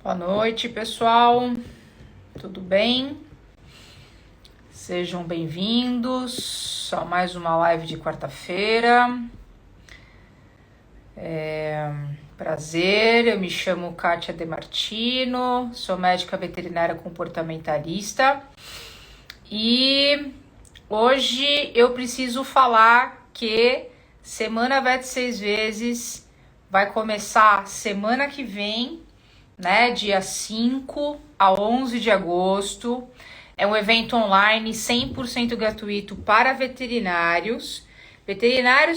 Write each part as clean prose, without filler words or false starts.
Boa noite, pessoal. Tudo bem? Sejam bem-vindos a mais uma live de quarta-feira. Prazer, eu me chamo Kátia De Martino, sou médica veterinária comportamentalista e hoje eu preciso falar que Semana Vet 6 vezes vai começar semana que vem, né, dia 5 a 11 de agosto. É um evento online 100% gratuito para veterinários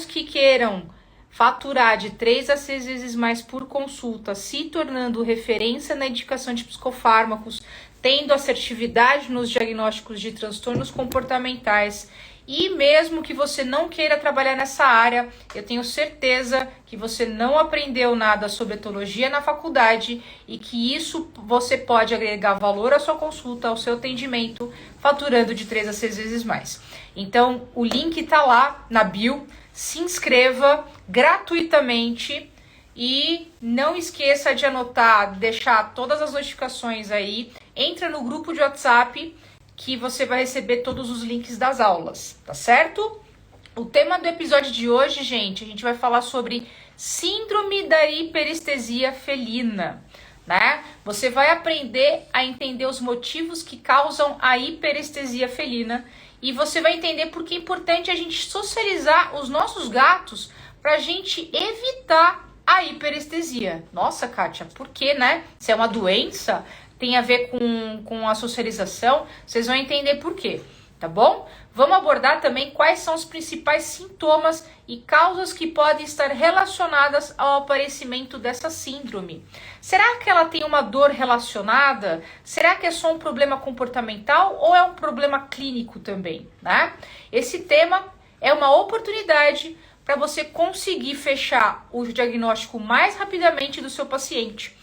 que queiram faturar de 3 a 6 vezes mais por consulta, se tornando referência na indicação de psicofármacos, tendo assertividade nos diagnósticos de transtornos comportamentais. E mesmo que você não queira trabalhar nessa área, eu tenho certeza que você não aprendeu nada sobre etologia na faculdade e que isso você pode agregar valor à sua consulta, ao seu atendimento, faturando de 3 a 6 vezes mais. Então, o link tá lá na bio, se inscreva gratuitamente e não esqueça de anotar, deixar todas as notificações aí, entra no grupo de WhatsApp que você vai receber todos os links das aulas, tá certo? O tema do episódio de hoje, gente, a gente vai falar sobre síndrome da hiperestesia felina, né? Você vai aprender a entender os motivos que causam a hiperestesia felina e você vai entender por que é importante a gente socializar os nossos gatos para a gente evitar a hiperestesia. Nossa, Kátia, por quê, né? Se é uma doença, tem a ver com a socialização, vocês vão entender por quê, tá bom? Vamos abordar também quais são os principais sintomas e causas que podem estar relacionadas ao aparecimento dessa síndrome. Será que ela tem uma dor relacionada? Será que é só um problema comportamental ou é um problema clínico também, né? Esse tema é uma oportunidade para você conseguir fechar o diagnóstico mais rapidamente do seu paciente.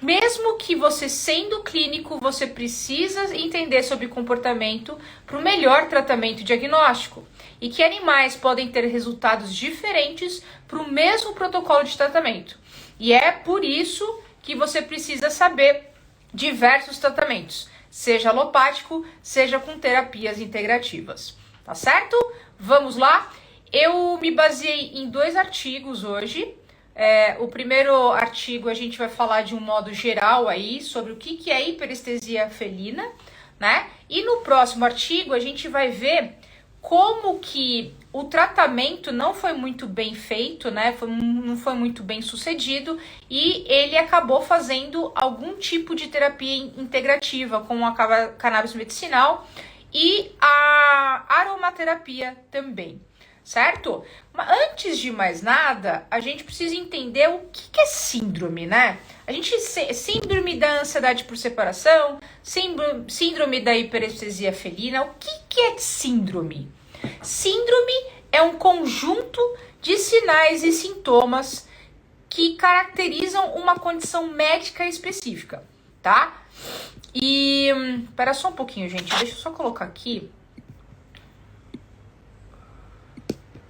Mesmo que você sendo clínico, você precisa entender sobre comportamento para o melhor tratamento diagnóstico e que animais podem ter resultados diferentes para o mesmo protocolo de tratamento. E é por isso que você precisa saber diversos tratamentos, seja alopático, seja com terapias integrativas, tá certo? Vamos lá? Eu me baseei em 2 artigos hoje. O primeiro artigo a gente vai falar de um modo geral aí sobre o que é hiperestesia felina, né? E no próximo artigo a gente vai ver como que o tratamento não foi muito bem feito, né? Não foi muito bem sucedido e ele acabou fazendo algum tipo de terapia integrativa com a cannabis medicinal e a aromaterapia também. Certo? Mas antes de mais nada, a gente precisa entender o que é síndrome, né? Síndrome da ansiedade por separação, síndrome da hiperestesia felina, o que é síndrome? Síndrome é um conjunto de sinais e sintomas que caracterizam uma condição médica específica, tá? E, espera só um pouquinho, gente, deixa eu só colocar aqui.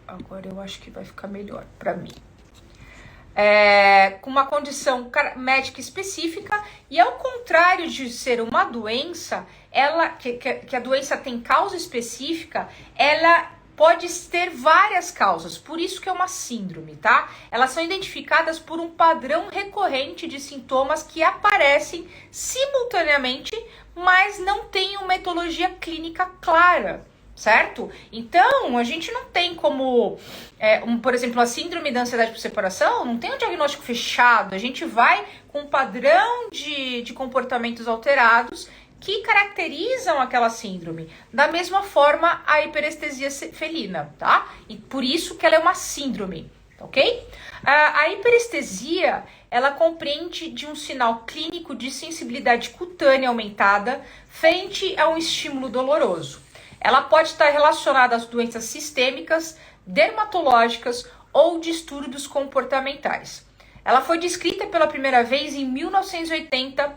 Agora eu acho que vai ficar melhor para mim. Com uma condição médica específica e ao contrário de ser uma doença, que a doença tem causa específica, ela pode ter várias causas, por isso que é uma síndrome, tá? Elas são identificadas por um padrão recorrente de sintomas que aparecem simultaneamente, mas não tem uma etiologia clínica clara. Certo? Então, a gente não tem como, por exemplo, a síndrome da ansiedade por separação, não tem um diagnóstico fechado. A gente vai com um padrão de comportamentos alterados que caracterizam aquela síndrome. Da mesma forma, a hiperestesia felina, tá? E por isso que ela é uma síndrome, ok? A hiperestesia, ela compreende de um sinal clínico de sensibilidade cutânea aumentada frente a um estímulo doloroso. Ela pode estar relacionada às doenças sistêmicas, dermatológicas ou distúrbios comportamentais. Ela foi descrita pela primeira vez em 1980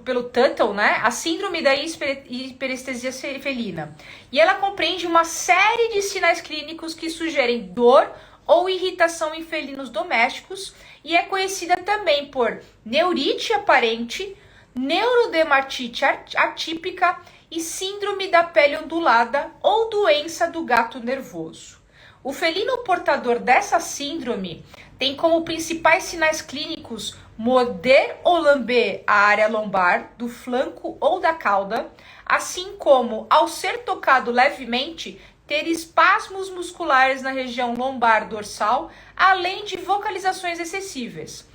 pelo Tuttle, né? A síndrome da hiperestesia felina. E ela compreende uma série de sinais clínicos que sugerem dor ou irritação em felinos domésticos e é conhecida também por neurite aparente, neurodermatite atípica e síndrome da pele ondulada ou doença do gato nervoso. O felino portador dessa síndrome tem como principais sinais clínicos morder ou lamber a área lombar, do flanco ou da cauda, assim como, ao ser tocado levemente, ter espasmos musculares na região lombar dorsal, além de vocalizações excessivas.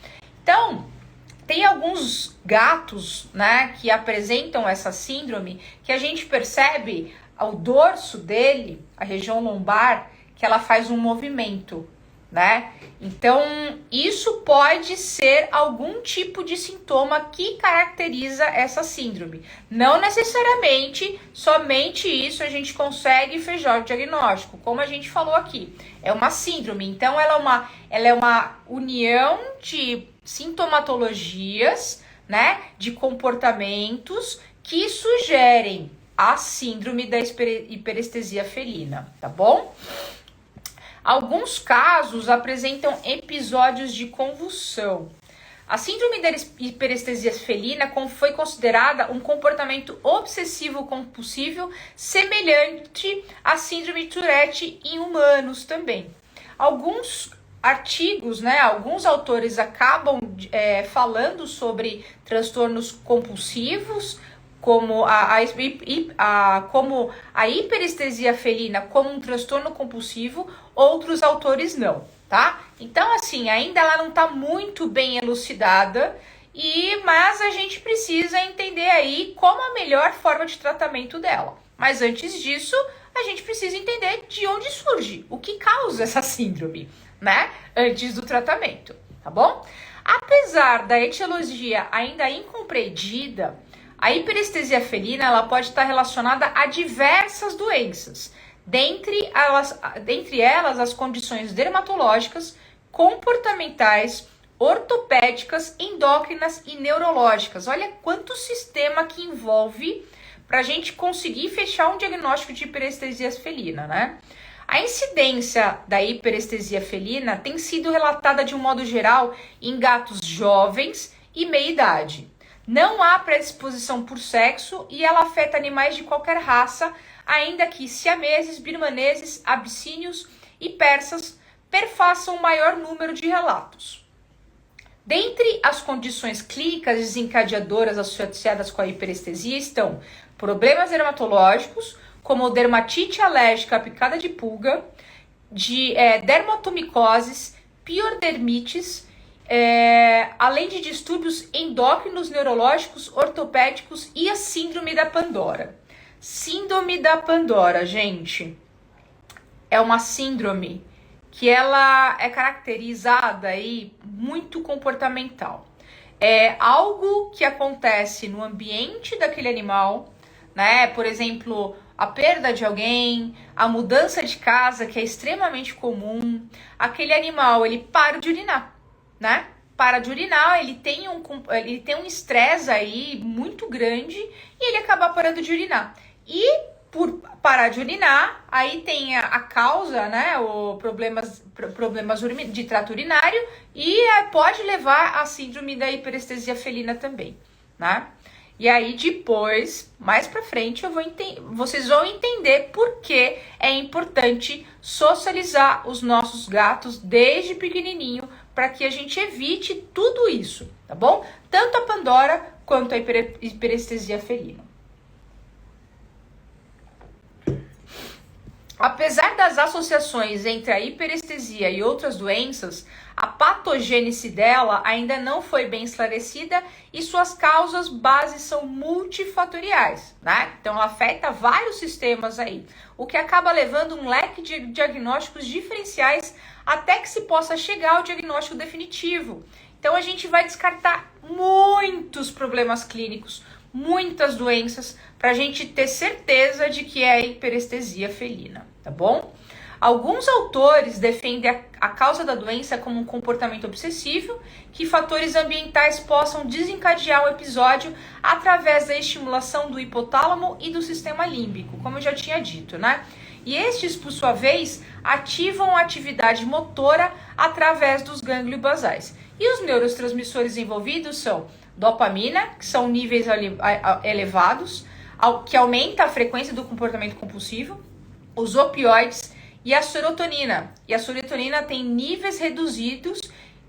Então, tem alguns gatos, né, que apresentam essa síndrome, que a gente percebe ao dorso dele, a região lombar, que ela faz um movimento, né? Então, isso pode ser algum tipo de sintoma que caracteriza essa síndrome. Não necessariamente, somente isso a gente consegue fechar o diagnóstico, como a gente falou aqui. É uma síndrome, então ela é uma união de sintomatologias, né, de comportamentos que sugerem a síndrome da hiperestesia felina, tá bom? Alguns casos apresentam episódios de convulsão. A síndrome da hiperestesia felina foi considerada um comportamento obsessivo-compulsivo semelhante à síndrome de Tourette em humanos também. Alguns artigos, né, alguns autores acabam falando sobre transtornos compulsivos, como a hiperestesia felina como um transtorno compulsivo, outros autores não, tá? Então, assim, ainda ela não tá muito bem elucidada, mas a gente precisa entender aí como a melhor forma de tratamento dela. Mas antes disso, a gente precisa entender de onde surge, o que causa essa síndrome, né? Antes do tratamento, tá bom? Apesar da etiologia ainda incompreendida, a hiperestesia felina ela pode estar relacionada a diversas doenças, dentre elas as condições dermatológicas, comportamentais, ortopédicas, endócrinas e neurológicas. Olha quanto sistema que envolve para a gente conseguir fechar um diagnóstico de hiperestesia felina, né? A incidência da hiperestesia felina tem sido relatada de um modo geral em gatos jovens e meia-idade. Não há predisposição por sexo e ela afeta animais de qualquer raça, ainda que siameses, birmaneses, abissínios e persas perfaçam o maior número de relatos. Dentre as condições clínicas desencadeadoras associadas com a hiperestesia estão problemas dermatológicos, como dermatite alérgica à picada de pulga, dermatomicoses, piodermites, além de distúrbios endócrinos, neurológicos, ortopédicos e a síndrome da Pandora. Síndrome da Pandora, gente, é uma síndrome que ela é caracterizada aí muito comportamental. É algo que acontece no ambiente daquele animal, né? Por exemplo, a perda de alguém, a mudança de casa, que é extremamente comum. Aquele animal, ele para de urinar, né? Para de urinar, ele tem um estresse aí muito grande e ele acaba parando de urinar. E por parar de urinar, aí tem a causa, né, problemas de trato urinário e pode levar à síndrome da hiperestesia felina também, né? E aí depois, mais pra frente, vocês vão entender por que é importante socializar os nossos gatos desde pequenininho para que a gente evite tudo isso, tá bom? Tanto a Pandora quanto a hiperestesia felina. Apesar das associações entre a hiperestesia e outras doenças, a patogênese dela ainda não foi bem esclarecida e suas causas bases são multifatoriais, né? Então ela afeta vários sistemas aí, o que acaba levando um leque de diagnósticos diferenciais até que se possa chegar ao diagnóstico definitivo. Então a gente vai descartar muitos problemas clínicos, muitas doenças, para a gente ter certeza de que é a hiperestesia felina, tá bom? Alguns autores defendem a causa da doença como um comportamento obsessivo, que fatores ambientais possam desencadear o episódio através da estimulação do hipotálamo e do sistema límbico, como eu já tinha dito, né? e estes, por sua vez, ativam a atividade motora através dos gânglios basais. E os neurotransmissores envolvidos são dopamina, que são níveis elevados, que aumenta a frequência do comportamento compulsivo, os opioides e a serotonina. E a serotonina tem níveis reduzidos,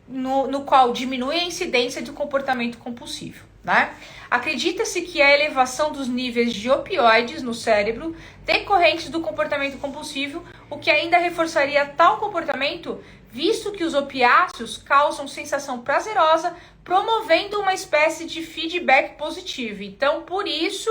no qual diminui a incidência do comportamento compulsivo, né? Acredita-se que a elevação dos níveis de opioides no cérebro decorrentes do comportamento compulsivo, o que ainda reforçaria tal comportamento, visto que os opiáceos causam sensação prazerosa, promovendo uma espécie de feedback positivo. Então, por isso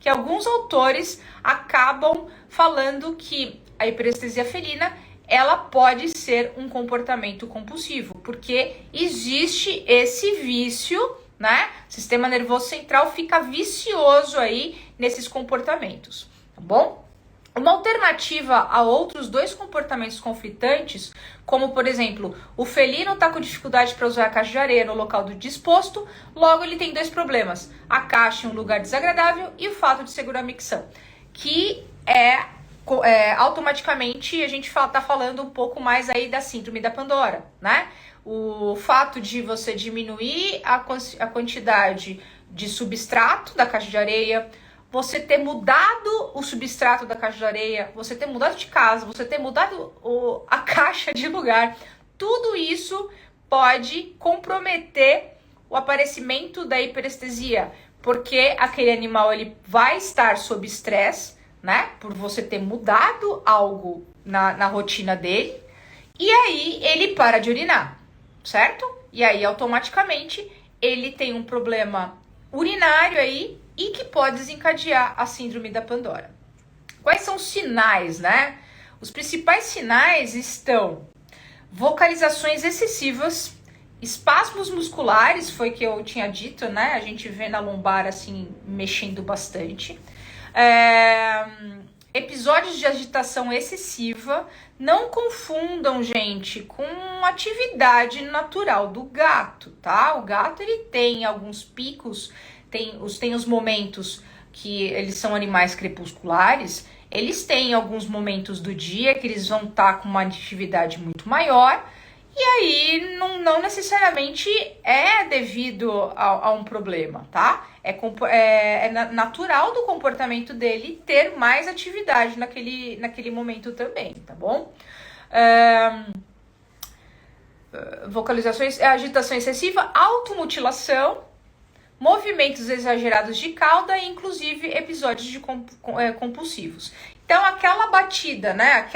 que alguns autores acabam falando que a hiperestesia felina ela pode ser um comportamento compulsivo, porque existe esse vício, né? O sistema nervoso central fica vicioso aí nesses comportamentos, tá bom? Uma alternativa a outros dois comportamentos conflitantes, como por exemplo, o felino está com dificuldade para usar a caixa de areia no local do disposto, logo ele tem dois problemas: a caixa em um lugar desagradável e o fato de segurar a micção, que automaticamente a gente tá falando um pouco mais aí da síndrome da Pandora, né? O fato de você diminuir a quantidade de substrato da caixa de areia, você ter mudado o substrato da caixa de areia, você ter mudado de casa, você ter mudado a caixa de lugar, tudo isso pode comprometer o aparecimento da hiperestesia, porque aquele animal ele vai estar sob estresse, né? Por você ter mudado algo na rotina dele, e aí ele para de urinar, certo? E aí automaticamente ele tem um problema urinário aí e que pode desencadear a síndrome da Pandora. Quais são os sinais, né? Os principais sinais estão vocalizações excessivas, espasmos musculares, foi que eu tinha dito, né? A gente vê na lombar assim, mexendo bastante. Episódios de agitação excessiva. Não confundam, gente, com atividade natural do gato, tá? O gato, ele tem alguns picos, tem os momentos que eles são animais crepusculares, eles têm alguns momentos do dia que eles vão estar com uma atividade muito maior, e aí não necessariamente é devido a um problema, tá? É natural do comportamento dele ter mais atividade naquele momento também, tá bom? Vocalizações, agitação excessiva, automutilação, movimentos exagerados de cauda e inclusive episódios compulsivos. Então aquela batida, né?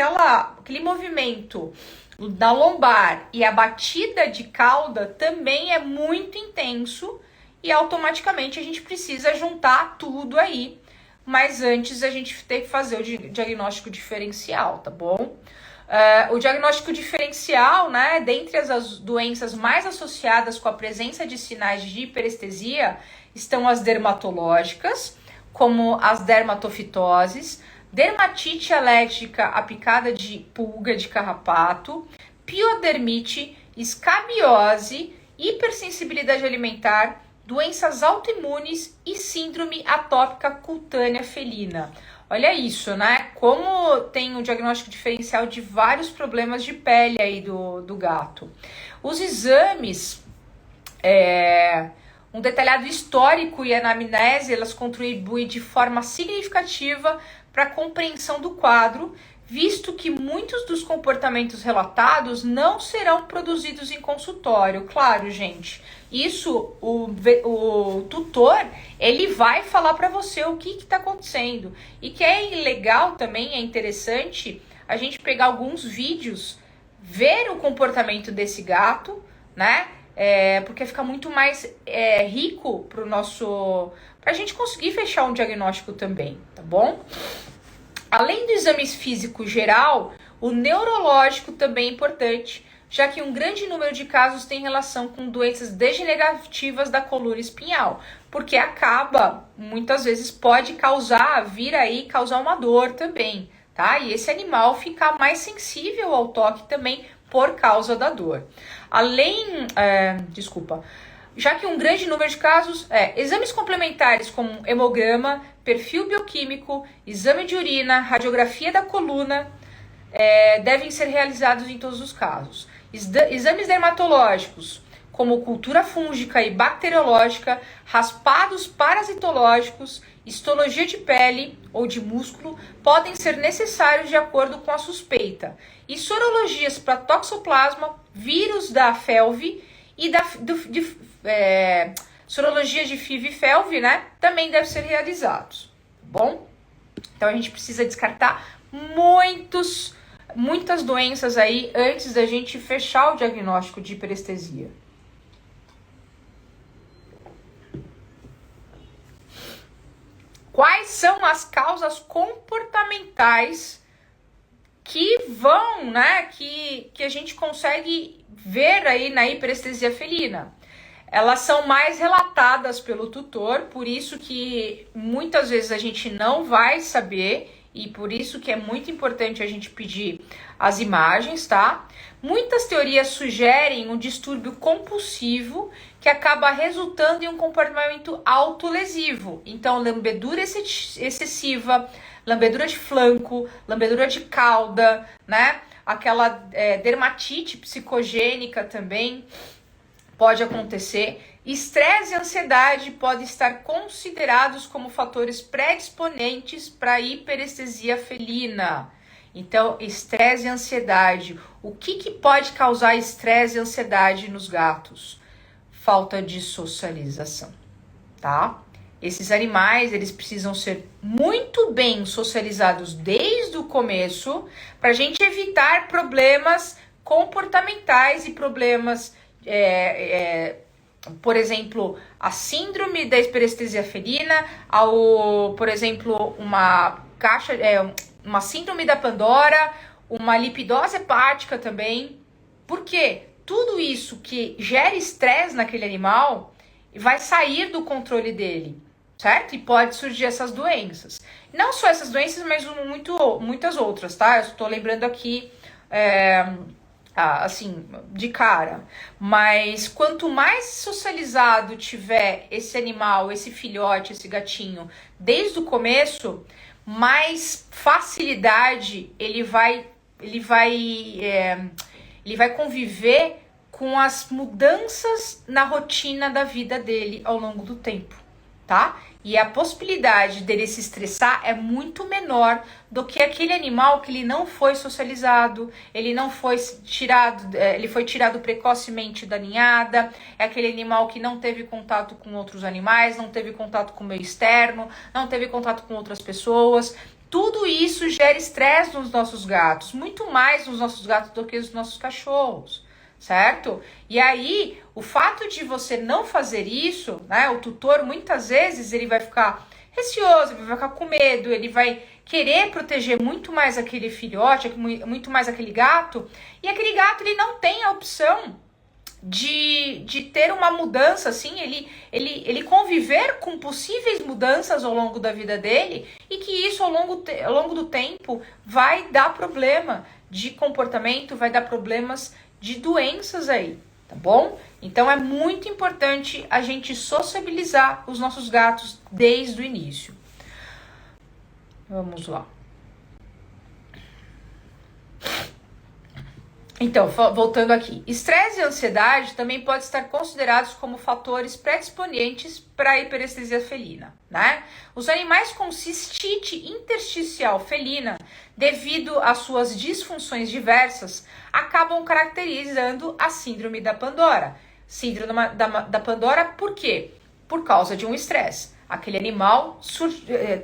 Aquele movimento da lombar e a batida de cauda também é muito intenso e automaticamente a gente precisa juntar tudo aí, mas antes a gente tem que fazer o diagnóstico diferencial, tá bom? O diagnóstico diferencial, né, dentre as doenças mais associadas com a presença de sinais de hiperestesia estão as dermatológicas, como as dermatofitoses, dermatite alérgica à picada de pulga de carrapato, piodermite, escabiose, hipersensibilidade alimentar, doenças autoimunes e síndrome atópica cutânea felina. Olha isso, né? Como tem um diagnóstico diferencial de vários problemas de pele aí do gato. Os exames, um detalhado histórico e anamnese, elas contribuem de forma significativa para a compreensão do quadro, visto que muitos dos comportamentos relatados não serão produzidos em consultório. Claro, gente, isso o tutor, ele vai falar para você o que está acontecendo. E que é legal também, é interessante a gente pegar alguns vídeos, ver o comportamento desse gato, né? Porque fica muito mais rico pra gente conseguir fechar um diagnóstico também, tá bom? Além do exame físico geral, o neurológico também é importante, já que um grande número de casos tem relação com doenças degenerativas da coluna espinhal, porque muitas vezes pode causar uma dor também, tá? E esse animal fica mais sensível ao toque também por causa da dor. Já que um grande número de casos exames complementares como hemograma, perfil bioquímico, exame de urina, radiografia da coluna, devem ser realizados em todos os casos. Exames dermatológicos, como cultura fúngica e bacteriológica, raspados parasitológicos, histologia de pele ou de músculo, podem ser necessários de acordo com a suspeita. E sorologias para toxoplasma, vírus da FeLV e sorologia de FIV e FeLV, né, também devem ser realizados, tá bom? Então a gente precisa descartar muitas doenças aí antes da gente fechar o diagnóstico de hiperestesia. Quais são as causas comportamentais que vão, né, que a gente consegue ver aí na hiperestesia felina? Elas são mais relatadas pelo tutor, por isso que muitas vezes a gente não vai saber e por isso que é muito importante a gente pedir as imagens, tá? Muitas teorias sugerem um distúrbio compulsivo que acaba resultando em um comportamento autolesivo. Então, lambedura excessiva, lambedura de flanco, lambedura de cauda, né? Aquela dermatite psicogênica também pode acontecer. Estresse e ansiedade podem estar considerados como fatores predisponentes para a hiperestesia felina. Então, estresse e ansiedade. O que pode causar estresse e ansiedade nos gatos? Falta de socialização, tá? Esses animais, eles precisam ser muito bem socializados desde o começo para a gente evitar problemas comportamentais e problemas, por exemplo, a síndrome da hiperestesia felina, por exemplo, uma síndrome da Pandora, uma lipidose hepática também. Por quê? Tudo isso que gera estresse naquele animal vai sair do controle dele, certo? E pode surgir essas doenças. Não só essas doenças, mas muitas outras, tá? Eu estou lembrando aqui, assim, de cara. Mas quanto mais socializado tiver esse animal, esse filhote, esse gatinho, desde o começo, mais facilidade ele vai conviver com as mudanças na rotina da vida dele ao longo do tempo, tá? E a possibilidade dele se estressar é muito menor do que aquele animal que ele não foi socializado, ele foi tirado precocemente da ninhada, é aquele animal que não teve contato com outros animais, não teve contato com o meio externo, não teve contato com outras pessoas. Tudo isso gera estresse nos nossos gatos, muito mais nos nossos gatos do que nos nossos cachorros, certo? E aí, o fato de você não fazer isso, né, o tutor muitas vezes ele vai ficar receoso, ele vai ficar com medo, ele vai querer proteger muito mais aquele filhote, muito mais aquele gato, e aquele gato ele não tem a opção de ter uma mudança, assim, ele conviver com possíveis mudanças ao longo da vida dele e que isso ao longo do tempo vai dar problema de comportamento, vai dar problemas de doenças aí, tá bom? Então é muito importante a gente sociabilizar os nossos gatos desde o início. Vamos lá. Então, voltando aqui, estresse e ansiedade também podem estar considerados como fatores predisponentes para a hiperestesia felina, né? Os animais com cistite intersticial felina, devido às suas disfunções diversas, acabam caracterizando a síndrome da Pandora. Síndrome da Pandora, por quê? Por causa de um estresse. Aquele animal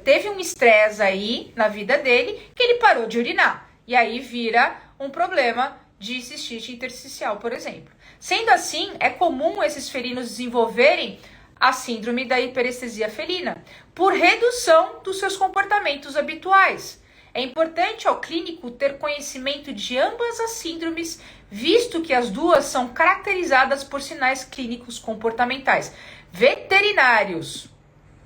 teve um estresse aí na vida dele que ele parou de urinar. E aí vira um problema de cistite intersticial, por exemplo. Sendo assim, é comum esses felinos desenvolverem a síndrome da hiperestesia felina por redução dos seus comportamentos habituais. É importante ao clínico ter conhecimento de ambas as síndromes, visto que as duas são caracterizadas por sinais clínicos comportamentais. Veterinários,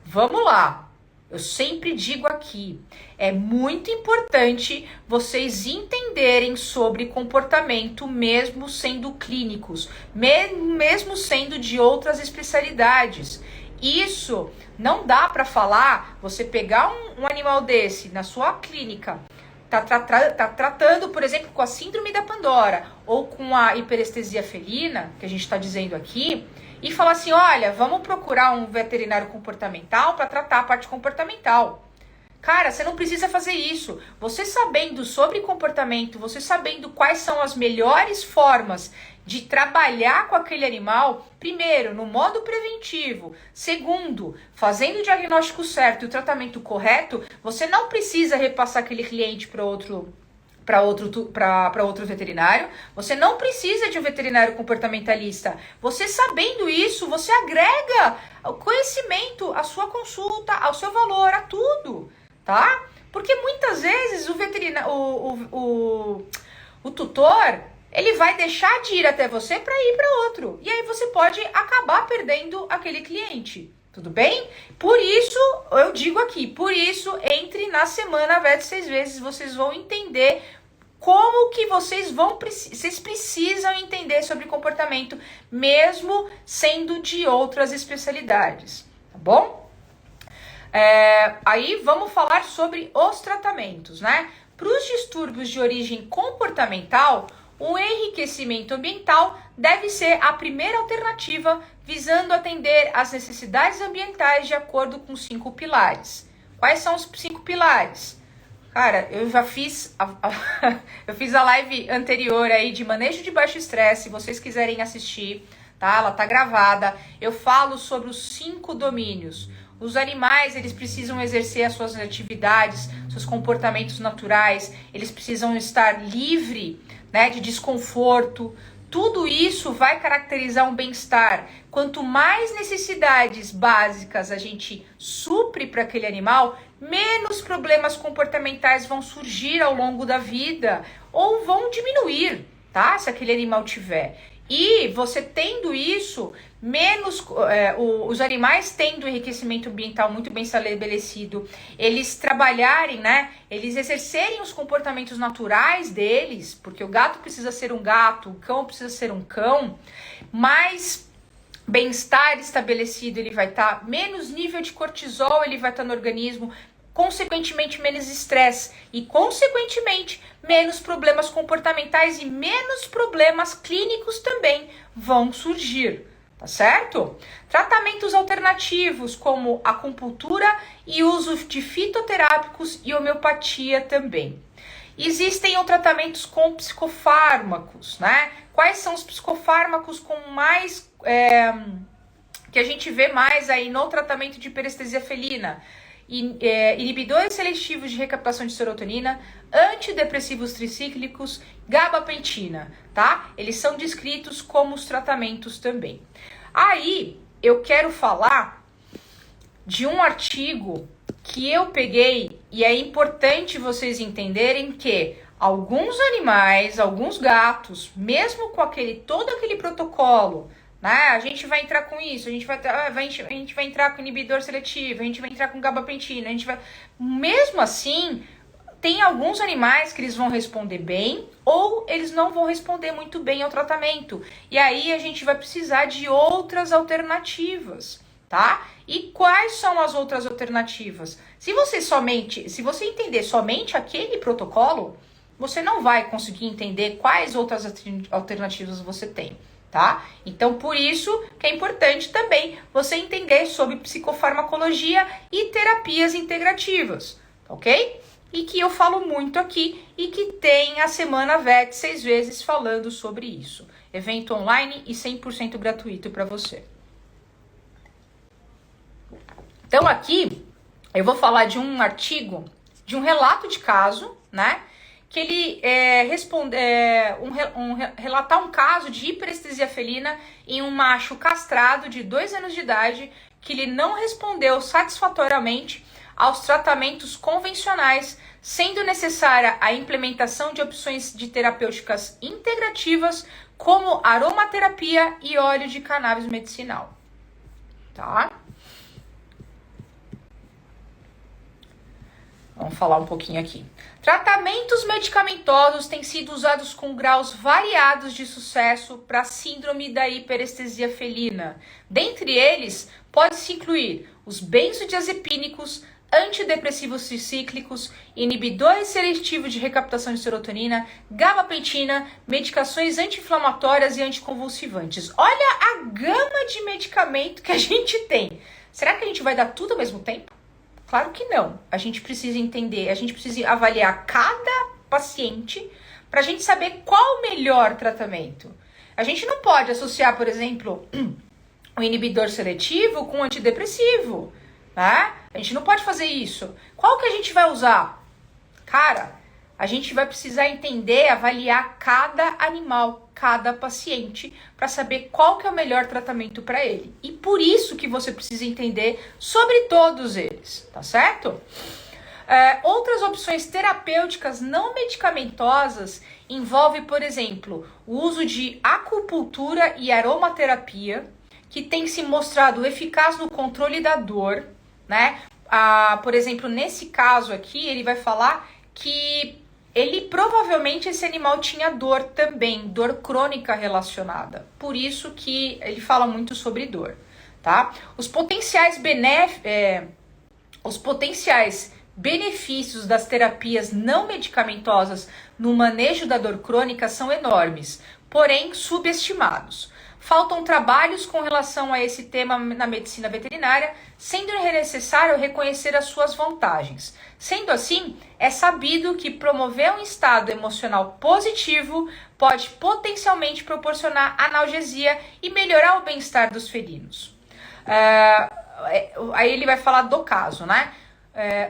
vamos lá. Eu sempre digo aqui, é muito importante vocês entenderem sobre comportamento, mesmo sendo clínicos, mesmo sendo de outras especialidades. Isso não dá para falar, você pegar um animal desse na sua clínica, tá tratando, por exemplo, com a síndrome da Pandora ou com a hiperestesia felina, que a gente está dizendo aqui, e falar assim, olha, vamos procurar um veterinário comportamental para tratar a parte comportamental. Cara, você não precisa fazer isso. Você sabendo sobre comportamento, você sabendo quais são as melhores formas de trabalhar com aquele animal, primeiro, no modo preventivo, segundo, fazendo o diagnóstico certo e o tratamento correto, você não precisa repassar aquele cliente para outro veterinário, você não precisa de um veterinário comportamentalista. Você sabendo isso, você agrega o conhecimento, a sua consulta, ao seu valor, a tudo, tá? Porque muitas vezes o tutor, ele vai deixar de ir até você para ir para outro. E aí você pode acabar perdendo aquele cliente. Tudo bem? Por isso, eu digo aqui, por isso, entre na semana VET 6 vezes, vocês vão entender como que vocês precisam entender sobre comportamento, mesmo sendo de outras especialidades, tá bom? Aí vamos falar sobre os tratamentos, né? Para os distúrbios de origem comportamental, o enriquecimento ambiental deve ser a primeira alternativa, visando atender às necessidades ambientais de acordo com 5 pilares. Quais são os 5 pilares? Cara, eu já fiz eu fiz a live anterior aí de manejo de baixo estresse, se vocês quiserem assistir, tá? Ela tá gravada. Eu falo sobre os 5 domínios. Os animais, eles precisam exercer as suas atividades, seus comportamentos naturais, eles precisam estar livre, né, de desconforto. Tudo isso vai caracterizar um bem-estar. Quanto mais necessidades básicas a gente supre para aquele animal, menos problemas comportamentais vão surgir ao longo da vida ou vão diminuir, tá? Se aquele animal tiver. E você tendo isso, os animais tendo enriquecimento ambiental muito bem estabelecido, eles trabalharem, né? Eles exercerem os comportamentos naturais deles, porque o gato precisa ser um gato, o cão precisa ser um cão, mais bem-estar estabelecido ele vai estar, menos nível de cortisol ele vai estar no organismo, consequentemente menos estresse e consequentemente menos problemas comportamentais e menos problemas clínicos também vão surgir, tá certo? Tratamentos alternativos como acupuntura e uso de fitoterápicos e homeopatia também. Existem tratamentos com psicofármacos, né? Quais são os psicofármacos com mais que a gente vê mais aí no tratamento de hiperestesia felina? Inibidores seletivos de recaptação de serotonina, antidepressivos tricíclicos, gabapentina, tá? Eles são descritos como os tratamentos também. Aí, eu quero falar de um artigo que eu peguei e é importante vocês entenderem que alguns animais, alguns gatos, mesmo com todo aquele protocolo, né? A gente vai entrar com isso, a gente vai entrar com inibidor seletivo, a gente vai entrar com gabapentina, mesmo assim, tem alguns animais que eles vão responder bem ou eles não vão responder muito bem ao tratamento. E aí a gente vai precisar de outras alternativas, tá? E quais são as outras alternativas? Se você entender somente aquele protocolo, você não vai conseguir entender quais outras alternativas você tem. Tá? Então, por isso que é importante também você entender sobre psicofarmacologia e terapias integrativas, ok? E que eu falo muito aqui e que tem a Semana VET 6 vezes falando sobre isso. Evento online e 100% gratuito para você. Então, aqui eu vou falar de um artigo, de um relato de caso, né? Que ele relatar um caso de hiperestesia felina em um macho castrado de 2 anos de idade que ele não respondeu satisfatoriamente aos tratamentos convencionais, sendo necessária a implementação de opções de terapêuticas integrativas como aromaterapia e óleo de cannabis medicinal. Tá? Vamos falar um pouquinho aqui. Tratamentos medicamentosos têm sido usados com graus variados de sucesso para a síndrome da hiperestesia felina. Dentre eles, pode-se incluir os benzodiazepínicos, antidepressivos cíclicos, inibidores seletivos de recaptação de serotonina, gabapentina, medicações anti-inflamatórias e anticonvulsivantes. Olha a gama de medicamento que a gente tem. Será que a gente vai dar tudo ao mesmo tempo? Claro que não. A gente precisa entender, a gente precisa avaliar cada paciente para a gente saber qual o melhor tratamento. A gente não pode associar, por exemplo, um inibidor seletivo com um antidepressivo, né? A gente não pode fazer isso. Qual que a gente vai usar? Cara, a gente vai precisar entender, avaliar cada animal, cada paciente, para saber qual que é o melhor tratamento para ele. E por isso que você precisa entender sobre todos eles, tá certo? Outras opções terapêuticas não medicamentosas envolvem, por exemplo, o uso de acupuntura e aromaterapia, que tem se mostrado eficaz no controle da dor, né? Por exemplo, nesse caso aqui, ele vai falar que provavelmente esse animal tinha dor também, dor crônica relacionada. Por isso que ele fala muito sobre dor, tá? Os potenciais benefícios das terapias não medicamentosas no manejo da dor crônica são enormes, porém subestimados. Faltam trabalhos com relação a esse tema na medicina veterinária, sendo necessário reconhecer as suas vantagens. Sendo assim, é sabido que promover um estado emocional positivo pode potencialmente proporcionar analgesia e melhorar o bem-estar dos felinos. Aí ele vai falar do caso, né?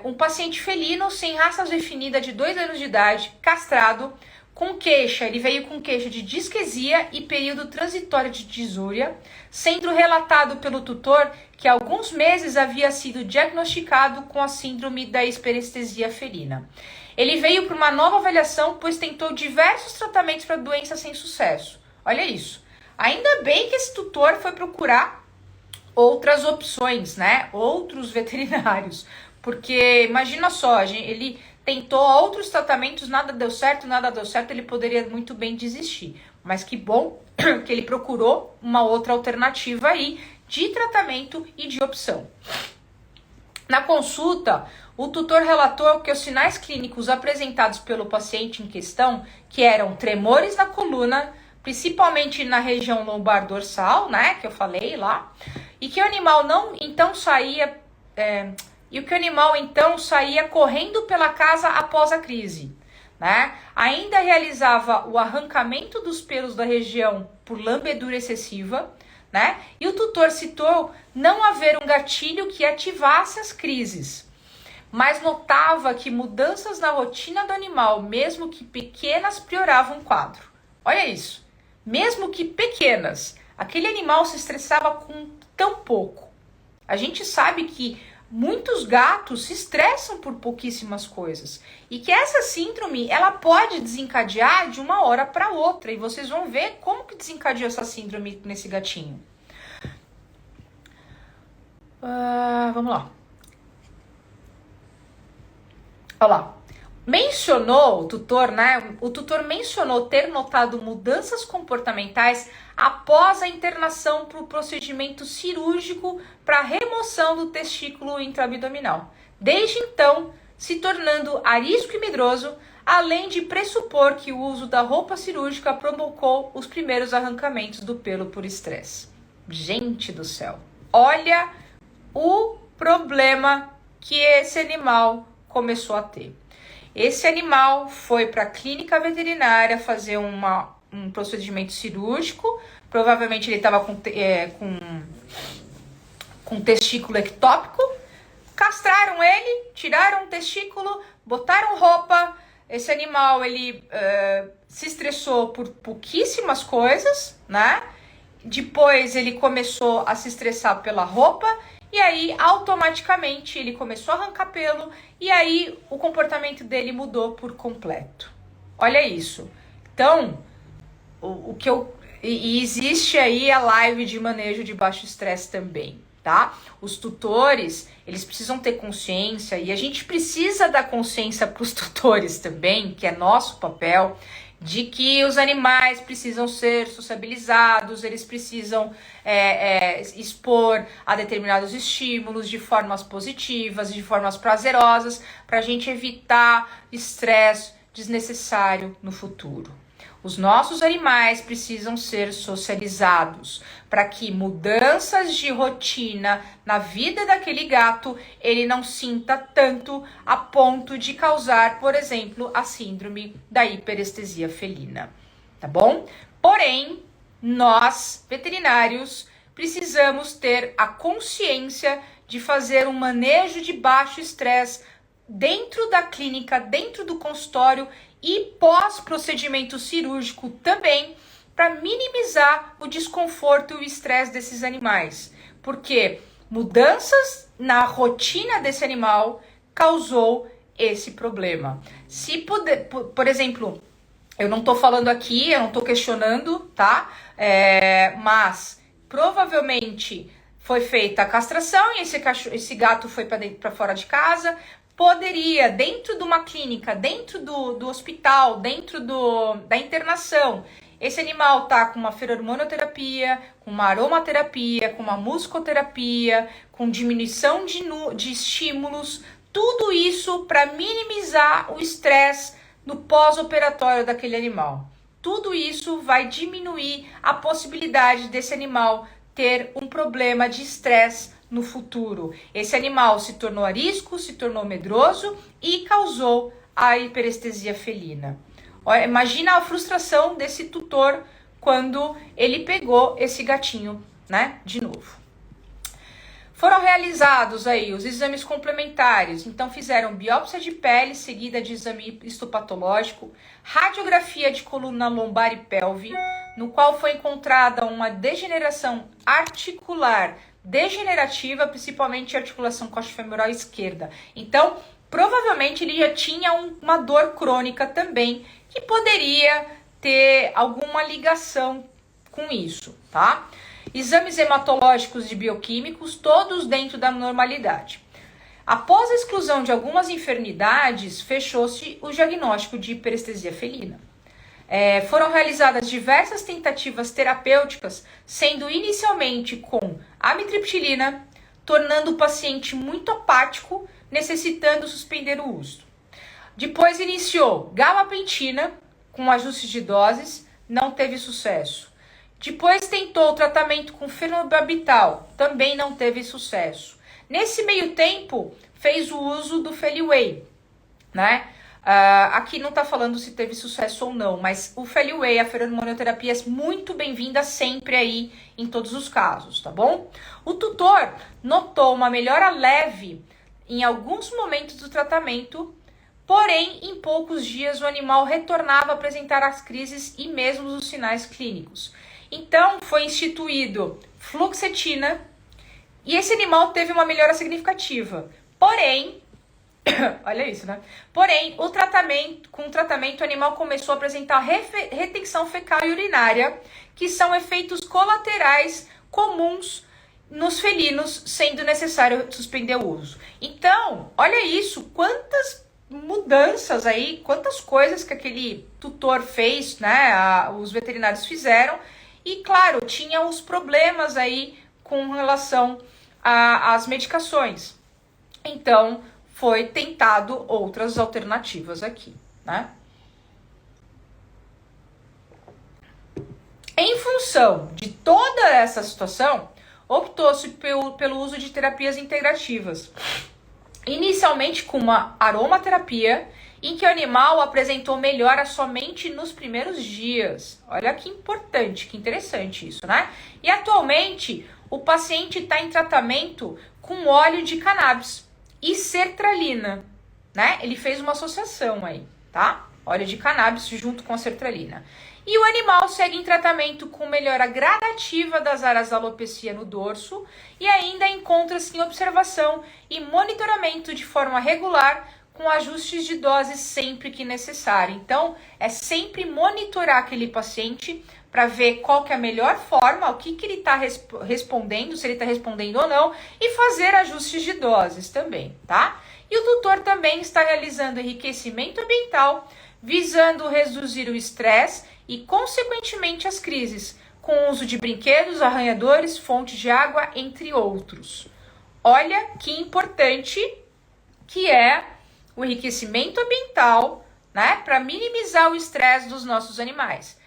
Um paciente felino sem raça definida de 2 anos de idade, castrado, com queixa, ele veio com queixa de disquesia e período transitório de disúria, sendo relatado pelo tutor que há alguns meses havia sido diagnosticado com a síndrome da hiperestesia felina. Ele veio para uma nova avaliação, pois tentou diversos tratamentos para a doença sem sucesso. Olha isso. Ainda bem que esse tutor foi procurar outras opções, né? Outros veterinários. Porque imagina só, ele tentou outros tratamentos, nada deu certo, ele poderia muito bem desistir. Mas que bom que ele procurou uma outra alternativa aí de tratamento e de opção. Na consulta, o tutor relatou que os sinais clínicos apresentados pelo paciente em questão, que eram tremores na coluna, principalmente na região lombar dorsal, né, que eu falei lá, e que o animal saía correndo pela casa após a crise, né? Ainda realizava o arrancamento dos pelos da região por lambedura excessiva, né? E o tutor citou não haver um gatilho que ativasse as crises, mas notava que mudanças na rotina do animal, mesmo que pequenas, pioravam o quadro. Olha isso, mesmo que pequenas, aquele animal se estressava com tão pouco. A gente sabe que muitos gatos se estressam por pouquíssimas coisas e que essa síndrome ela pode desencadear de uma hora para outra e vocês vão ver como que desencadeou essa síndrome nesse gatinho. Vamos lá. Olha lá. Mencionou o tutor, né? O tutor mencionou ter notado mudanças comportamentais após a internação para o procedimento cirúrgico para remoção do testículo intraabdominal. Desde então, se tornando arisco e medroso, além de pressupor que o uso da roupa cirúrgica provocou os primeiros arrancamentos do pelo por estresse. Gente do céu, olha o problema que esse animal começou a ter. Esse animal foi para a clínica veterinária fazer um procedimento cirúrgico. Provavelmente ele estava com testículo ectópico. Castraram ele, tiraram o testículo, botaram roupa. Esse animal ele se estressou por pouquíssimas coisas, né? Depois ele começou a se estressar pela roupa. E aí, automaticamente, ele começou a arrancar pelo e aí o comportamento dele mudou por completo. Olha isso. Então, e existe aí a live de manejo de baixo estresse também, tá? Os tutores, eles precisam ter consciência, e a gente precisa dar consciência para os tutores também, que é nosso papel, de que os animais precisam ser sociabilizados, eles precisam expor a determinados estímulos de formas positivas, de formas prazerosas, para a gente evitar estresse desnecessário no futuro. Os nossos animais precisam ser socializados para que mudanças de rotina na vida daquele gato ele não sinta tanto a ponto de causar, por exemplo, a síndrome da hiperestesia felina, tá bom? Porém, nós, veterinários, precisamos ter a consciência de fazer um manejo de baixo estresse dentro da clínica, dentro do consultório e pós-procedimento cirúrgico também, para minimizar o desconforto e o estresse desses animais. Porque mudanças na rotina desse animal causou esse problema. Se puder, por exemplo, eu não estou falando aqui, eu não estou questionando, tá? Mas provavelmente foi feita a castração e esse gato foi para fora de casa. Poderia, dentro de uma clínica, dentro do hospital, dentro da internação, esse animal tá com uma feromoniterapia, com uma aromaterapia, com uma musicoterapia, com diminuição de estímulos, tudo isso para minimizar o estresse no pós-operatório daquele animal. Tudo isso vai diminuir a possibilidade desse animal ter um problema de estresse no futuro. Esse animal se tornou arisco, se tornou medroso e causou a hiperestesia felina. Olha, imagina a frustração desse tutor quando ele pegou esse gatinho, né, de novo. Foram realizados aí os exames complementares, então fizeram biópsia de pele seguida de exame histopatológico, radiografia de coluna lombar e pelve, no qual foi encontrada uma degeneração articular degenerativa, principalmente a articulação coxofemoral esquerda. Então, provavelmente ele já tinha uma dor crônica também, que poderia ter alguma ligação com isso, tá? Exames hematológicos e bioquímicos, todos dentro da normalidade. Após a exclusão de algumas enfermidades, fechou-se o diagnóstico de hiperestesia felina. Foram realizadas diversas tentativas terapêuticas, sendo inicialmente com amitriptilina, tornando o paciente muito apático, necessitando suspender o uso. Depois iniciou gabapentina, com ajustes de doses, não teve sucesso. Depois tentou o tratamento com fenobarbital, também não teve sucesso. Nesse meio tempo, fez o uso do Feliway, né? Aqui não está falando se teve sucesso ou não, mas o Feliway, a feromonioterapia, é muito bem-vinda sempre aí em todos os casos, tá bom? O tutor notou uma melhora leve em alguns momentos do tratamento, porém, em poucos dias o animal retornava a apresentar as crises e mesmo os sinais clínicos. Então, foi instituído fluoxetina e esse animal teve uma melhora significativa. Porém, olha isso, né? Porém, com o tratamento, o animal começou a apresentar retenção fecal e urinária, que são efeitos colaterais comuns nos felinos, sendo necessário suspender o uso. Então, olha isso, quantas mudanças aí, quantas coisas que aquele tutor fez, né? Os veterinários fizeram. E, claro, tinha os problemas aí com relação às medicações. Então, foi tentado outras alternativas aqui, né? Em função de toda essa situação, optou-se pelo uso de terapias integrativas. Inicialmente com uma aromaterapia, em que o animal apresentou melhora somente nos primeiros dias. Olha que importante, que interessante isso, né? E atualmente, o paciente está em tratamento com óleo de cannabis e sertralina, né? Ele fez uma associação aí, tá? Óleo de cannabis junto com a sertralina. E o animal segue em tratamento com melhora gradativa das áreas da alopecia no dorso e ainda encontra-se em observação e monitoramento de forma regular com ajustes de doses sempre que necessário. Então, é sempre monitorar aquele paciente para ver qual que é a melhor forma, o que ele está respondendo, se ele está respondendo ou não, e fazer ajustes de doses também, tá? E o tutor também está realizando enriquecimento ambiental, visando reduzir o estresse e, consequentemente, as crises, com o uso de brinquedos, arranhadores, fontes de água, entre outros. Olha que importante que é o enriquecimento ambiental, né, para minimizar o estresse dos nossos animais.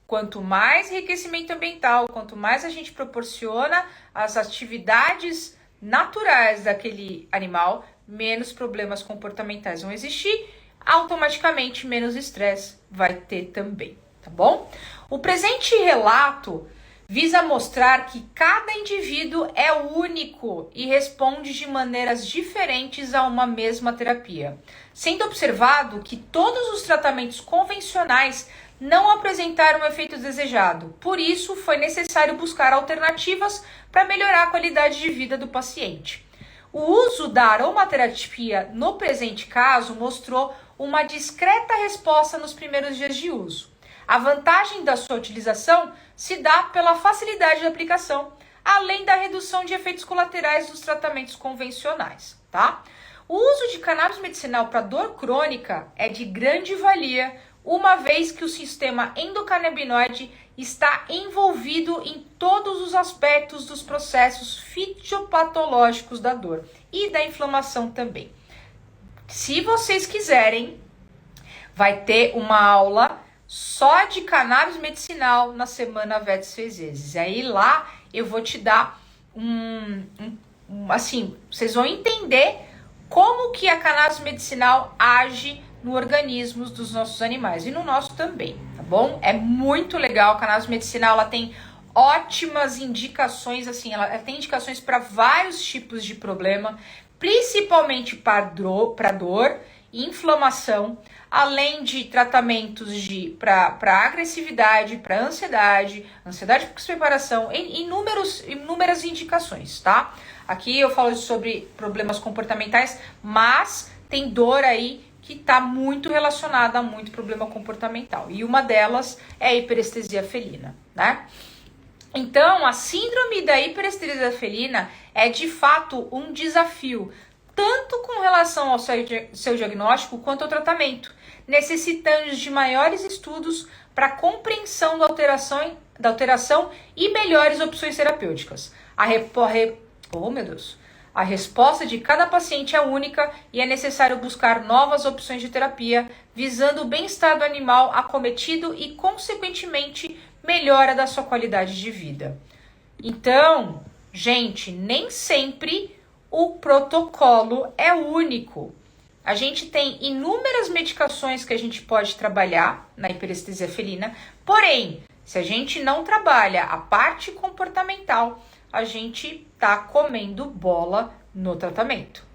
Quanto mais enriquecimento ambiental, quanto mais a gente proporciona as atividades naturais daquele animal, menos problemas comportamentais vão existir, automaticamente menos estresse vai ter também, tá bom? O presente relato visa mostrar que cada indivíduo é único e responde de maneiras diferentes a uma mesma terapia, sendo observado que todos os tratamentos convencionais não apresentaram o efeito desejado. Por isso, foi necessário buscar alternativas para melhorar a qualidade de vida do paciente. O uso da aromaterapia no presente caso mostrou uma discreta resposta nos primeiros dias de uso. A vantagem da sua utilização se dá pela facilidade de aplicação, além da redução de efeitos colaterais dos tratamentos convencionais, tá? O uso de cannabis medicinal para dor crônica é de grande valia, uma vez que o sistema endocannabinoide está envolvido em todos os aspectos dos processos fisiopatológicos da dor e da inflamação também. Se vocês quiserem, vai ter uma aula só de cannabis medicinal na semana Vets Fezes. Aí lá eu vou te dar assim, vocês vão entender como que a cannabis medicinal age no organismo dos nossos animais e no nosso também, tá bom? É muito legal. A cannabis medicinal, ela tem ótimas indicações, assim, ela tem indicações para vários tipos de problema, principalmente para dor, inflamação, além de tratamentos para agressividade, para ansiedade por separação, inúmeras indicações, tá? Aqui eu falo sobre problemas comportamentais, mas tem dor aí que está muito relacionada a muito problema comportamental. E uma delas é a hiperestesia felina, né? Então, a síndrome da hiperestesia felina é de fato um desafio, tanto com relação ao seu diagnóstico quanto ao tratamento, necessitando de maiores estudos para compreensão da alteração e melhores opções terapêuticas. A resposta de cada paciente é única e é necessário buscar novas opções de terapia, visando o bem-estar do animal acometido e, consequentemente, melhora da sua qualidade de vida. Então, gente, nem sempre o protocolo é único. A gente tem inúmeras medicações que a gente pode trabalhar na hiperestesia felina, porém, se a gente não trabalha a parte comportamental, a gente tá comendo bola no tratamento,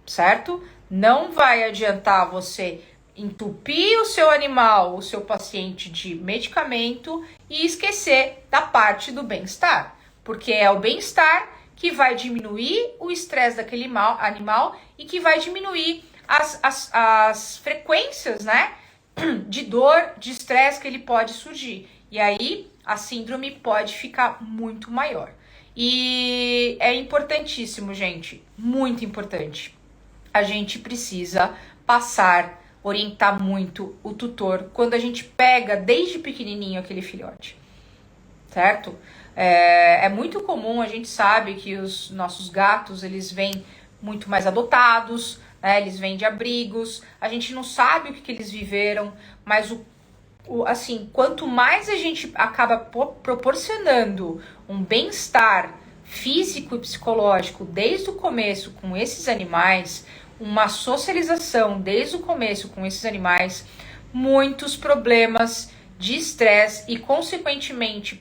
certo? Não vai adiantar você entupir o seu animal, o seu paciente de medicamento e esquecer da parte do bem-estar, porque é o bem-estar que vai diminuir o estresse daquele animal e que vai diminuir as frequências, né, de dor, de estresse que ele pode surgir. E aí a síndrome pode ficar muito maior. E é importantíssimo, gente, muito importante. A gente precisa orientar muito o tutor quando a gente pega desde pequenininho aquele filhote, certo? É muito comum, a gente sabe que os nossos gatos, eles vêm muito mais adotados, né? Eles vêm de abrigos, a gente não sabe o que eles viveram, mas assim, quanto mais a gente acaba proporcionando um bem-estar físico e psicológico desde o começo com esses animais, uma socialização desde o começo com esses animais, muitos problemas de estresse e, consequentemente,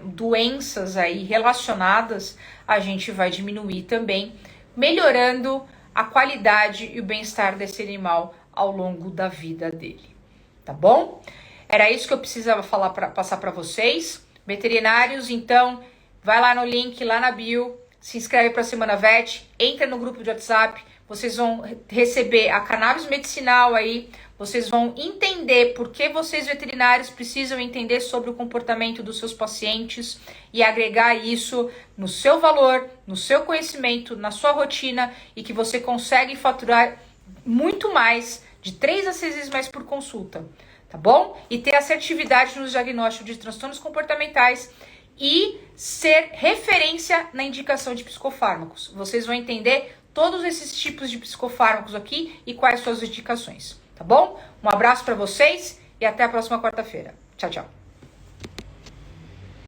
doenças aí relacionadas, a gente vai diminuir também, melhorando a qualidade e o bem-estar desse animal ao longo da vida dele, tá bom? Era isso que eu precisava passar para vocês. Veterinários, então, vai lá no link, lá na bio, se inscreve para a Semana Vet, entra no grupo de WhatsApp, vocês vão receber a cannabis medicinal aí vocês vão entender por que vocês veterinários precisam entender sobre o comportamento dos seus pacientes e agregar isso no seu valor, no seu conhecimento, na sua rotina e que você consegue faturar muito mais, de 3 a 6 vezes mais por consulta, tá bom? E ter assertividade nos diagnósticos de transtornos comportamentais e ser referência na indicação de psicofármacos. Vocês vão entender todos esses tipos de psicofármacos aqui e quais suas indicações, tá bom? Um abraço para vocês e até a próxima quarta-feira. Tchau, tchau.